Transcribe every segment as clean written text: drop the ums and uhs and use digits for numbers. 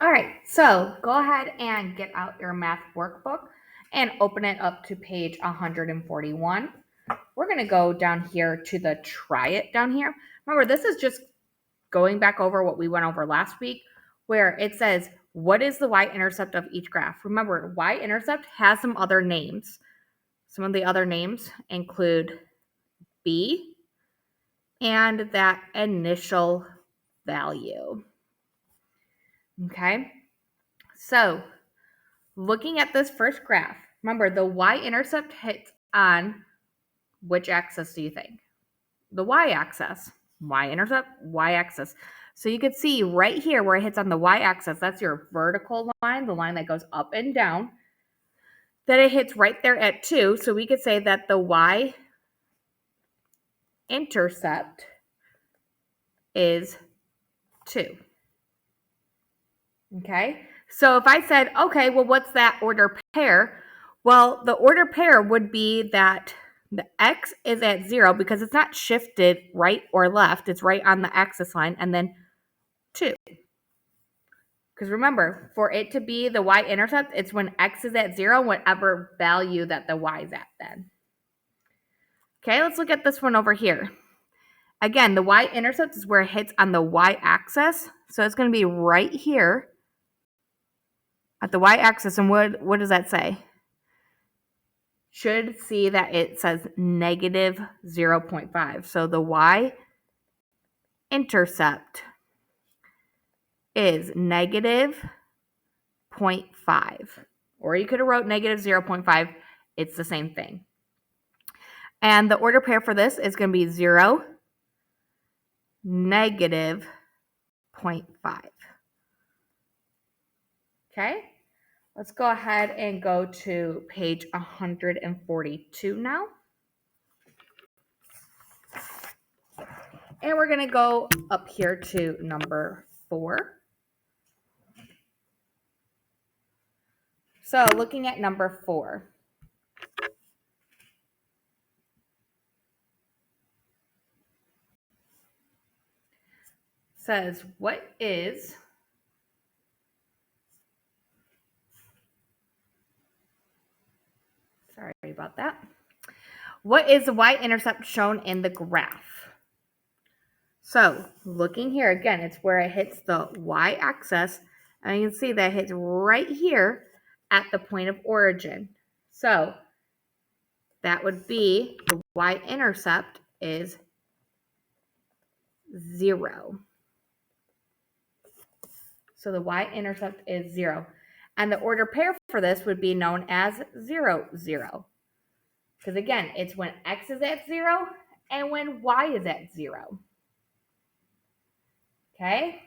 All right, so go ahead and get out your math workbook and open it up to page 141. We're going to go down here to the try it down here. Remember, this is just going back over what we went over last week, where it says, what is the y-intercept of each graph? Remember, y-intercept has some other names. Some of the other names include b and that initial value. Okay, so looking at this first graph, remember the y-intercept hits on which axis do you think? The y-axis. Y-intercept, y-axis. So you can see right here where it hits on the y-axis, that's your vertical line, the line that goes up and down. Then it hits right there at 2. So we could say that the y-intercept is 2. Okay, so if I said, okay, well, what's that order pair? Well, the order pair would be that the x is at 0 because it's not shifted right or left. It's right on the axis line, and then 2. Because remember, for it to be the y-intercept, it's when x is at 0, whatever value that the y is at then. Okay, let's look at this one over here. Again, the y-intercept is where it hits on the y-axis. So it's going to be right here at the y-axis. And what does that say? Should see that it says negative 0.5. So the y-intercept is negative 0.5. Or you could have wrote negative 0.5. It's the same thing. And the order pair for this is going to be 0, negative 0.5. Okay, let's go ahead and go to page 142 now. And we're going to go up here to number 4. So looking at number 4. Says, what is sorry about that. What is the y-intercept shown in the graph? So looking here, again, it's where it hits the y-axis. And you can see that it hits right here at the point of origin. So that would be the y-intercept is 0. So the y-intercept is 0. And the order pair for this would be known as 0, 0. Because again, it's when x is at 0 and when y is at 0. Okay?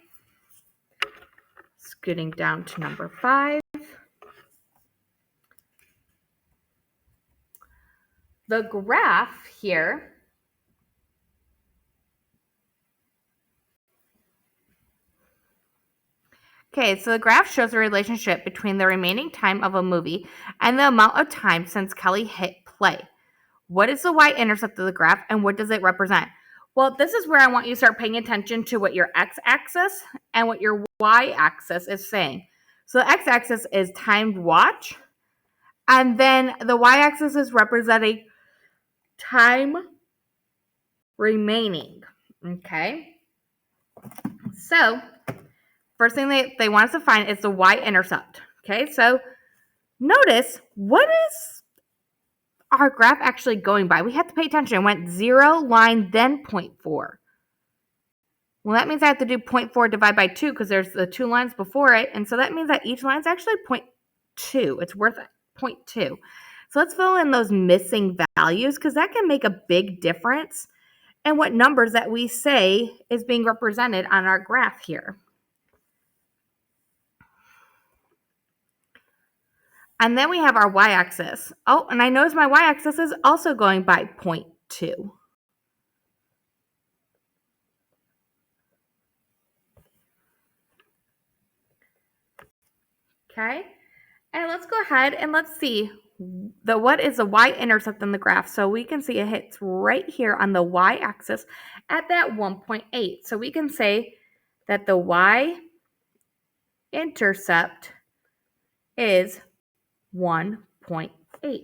Scooting down to number 5. The graph here okay, so the graph shows the relationship between the remaining time of a movie and the amount of time since Kelly hit play. What is the y-intercept of the graph and what does it represent? Well, this is where I want you to start paying attention to what your x-axis and what your y-axis is saying. So the x-axis is timed watch, and then the y-axis is representing time remaining. Okay? So first thing they want us to find is the y-intercept. Okay, so notice, what is our graph actually going by? We have to pay attention. It went 0, line, then 0.4. Well, that means I have to do 0.4 divided by 2 because there's the 2 lines before it. And so that means that each line is actually 0.2. It's worth 0.2. So let's fill in those missing values because that can make a big difference in what numbers that we say is being represented on our graph here. And then we have our y-axis. Oh, and I notice my y-axis is also going by 0.2. Okay, and let's go ahead and let's see what is the y-intercept in the graph. So we can see it hits right here on the y-axis at that 1.8. So we can say that the y-intercept y-intercept is 1.8.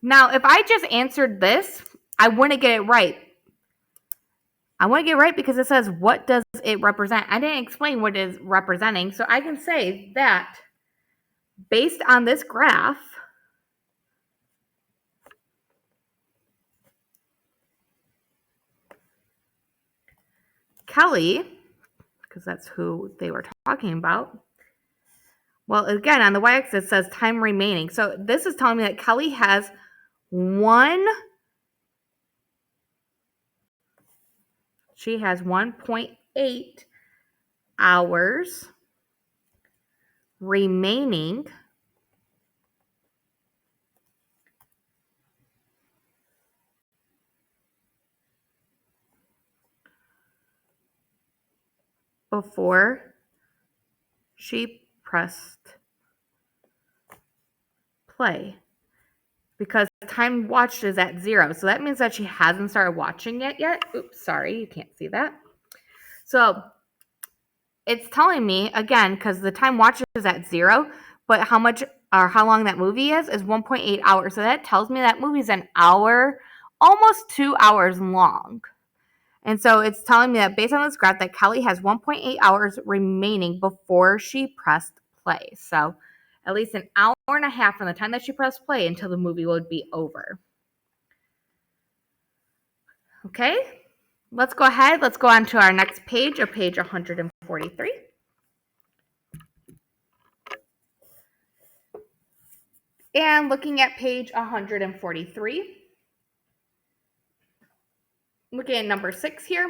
Now, if I just answered this, I wouldn't get it right. I want to get it right because it says, what does it represent? I didn't explain what it is representing. So I can say that based on this graph, Kelly, because that's who they were talking about. Well, again, on the y-axis it says time remaining. So this is telling me that Kelly has she has 1.8 hours remaining before she pressed play, because time watched is at 0. So that means that she hasn't started watching it yet. Oops, sorry, you can't see that. So it's telling me, again, because the time watched is at 0, but how much or how long that movie is 1.8 hours. So that tells me that movie's an hour, almost 2 hours long. And so it's telling me that based on this graph that Kelly has 1.8 hours remaining before she pressed play. So at least an hour and a half from the time that she pressed play until the movie would be over. Okay, let's go ahead. Let's go on to our next page, or page 143. And looking at page 143, looking at number 6 here,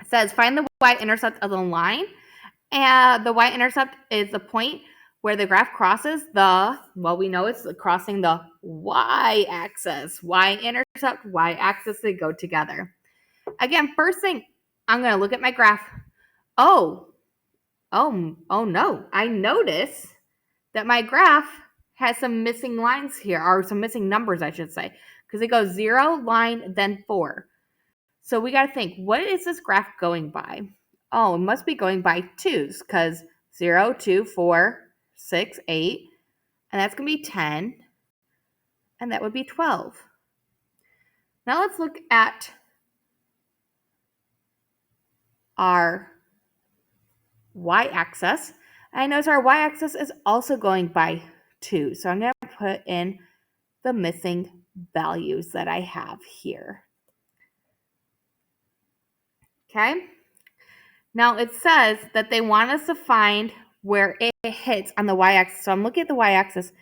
it says find the y-intercept of the line. And the y-intercept is the point where the graph crosses we know it's crossing the y-axis. Y-intercept, y-axis, they go together. Again, first thing, I'm going to look at my graph. Oh no. I notice that my graph has some missing lines here, or some missing numbers, I should say, because it goes 0, line, then 4. So we got to think, what is this graph going by? Oh, it must be going by 2s, because 0, 2, 4, 6, 8, and that's going to be 10, and that would be 12. Now let's look at our y-axis. I notice our y-axis is also going by 2, so I'm going to put in the missing values that I have here. Okay? Now it says that they want us to find where it hits on the y-axis. So I'm looking at the y-axis,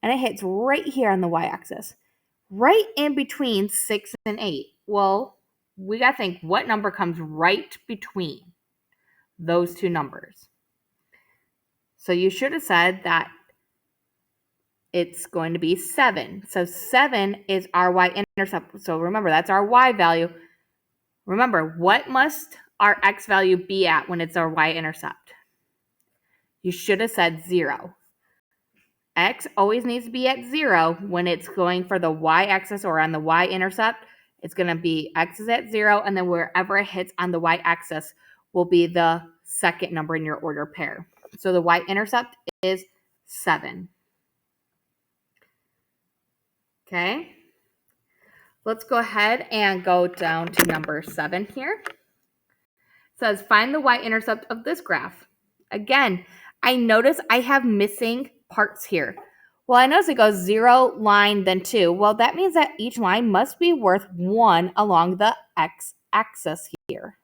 and it hits right here on the y-axis, right in between 6 and 8. Well, we got to think, what number comes right between those two numbers? So you should have said that it's going to be 7. So 7 is our y-intercept. So remember, that's our y value. Remember, what must our x value be at when it's our y-intercept? You should have said 0. X always needs to be at 0 when it's going for the y-axis or on the y-intercept. It's going to be x is at 0, and then wherever it hits on the y-axis will be the second number in your order pair. So the y-intercept is 7. Okay. Let's go ahead and go down to number 7 here. It says find the y-intercept of this graph. Again, I notice I have missing parts here. Well, I notice it goes 0, line, then 2. Well, that means that each line must be worth 1 along the x-axis here.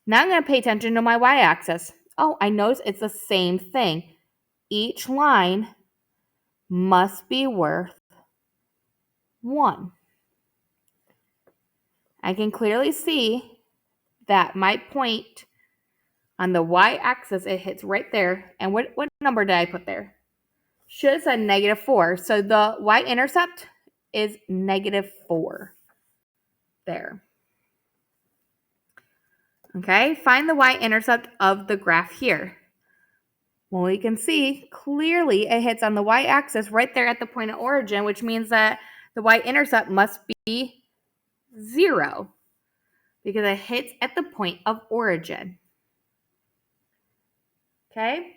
Now I'm going to pay attention to my y-axis. Oh, I notice it's the same thing. Each line must be worth 1. I can clearly see that my point on the y-axis, it hits right there. And what number did I put there? Should have said -4. So the y-intercept is -4 there. Okay, find the y-intercept of the graph here. Well, we can see clearly it hits on the y-axis right there at the point of origin, which means that the y-intercept must be 0 because it hits at the point of origin. Okay.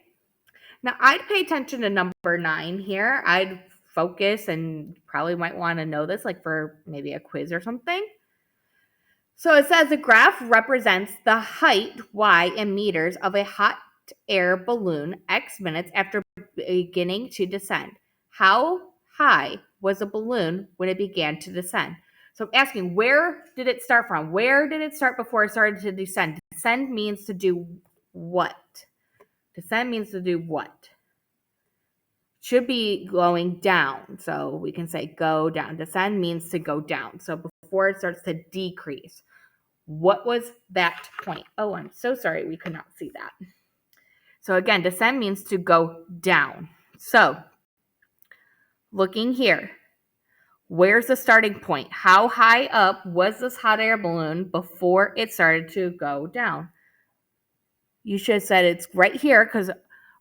Now I'd pay attention to number 9 here. I'd focus and probably might want to know this like for maybe a quiz or something. So it says the graph represents the height y in meters of a hot air balloon x minutes after beginning to descend. How high was the balloon when it began to descend? So I'm asking, where did it start from? Where did it start before it started to descend? Descend means to do what? Descend means to do what? Should be going down. So we can say go down. Descend means to go down. So before it starts to decrease. What was that point? Oh, I'm so sorry. We could not see that. So again, descend means to go down. So looking here, where's the starting point? How high up was this hot air balloon before it started to go down? You should have said it's right here because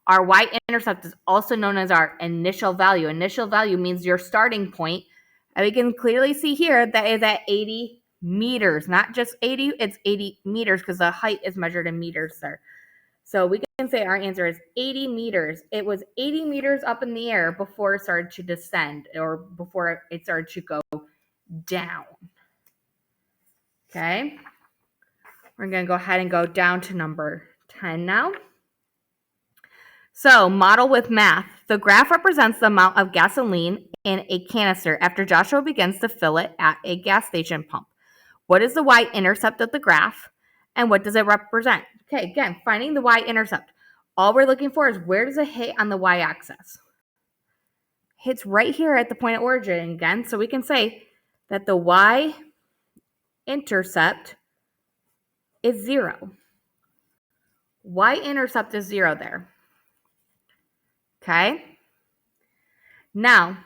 our y-intercept is also known as our initial value. Initial value means your starting point. And we can clearly see here that is at 80 meters, not just 80, it's 80 meters because the height is measured in meters there. So we can say our answer is 80 meters. It was 80 meters up in the air before it started to descend or before it started to go down. Okay. We're going to go ahead and go down to number 10 now. So, model with math. The graph represents the amount of gasoline in a canister after Joshua begins to fill it at a gas station pump. What is the y-intercept of the graph, and what does it represent? Okay, again, finding the y-intercept. All we're looking for is where does it hit on the y-axis? Hits right here at the point of origin again, so we can say that the y-intercept is 0. Y-intercept is 0 there. Okay? Now,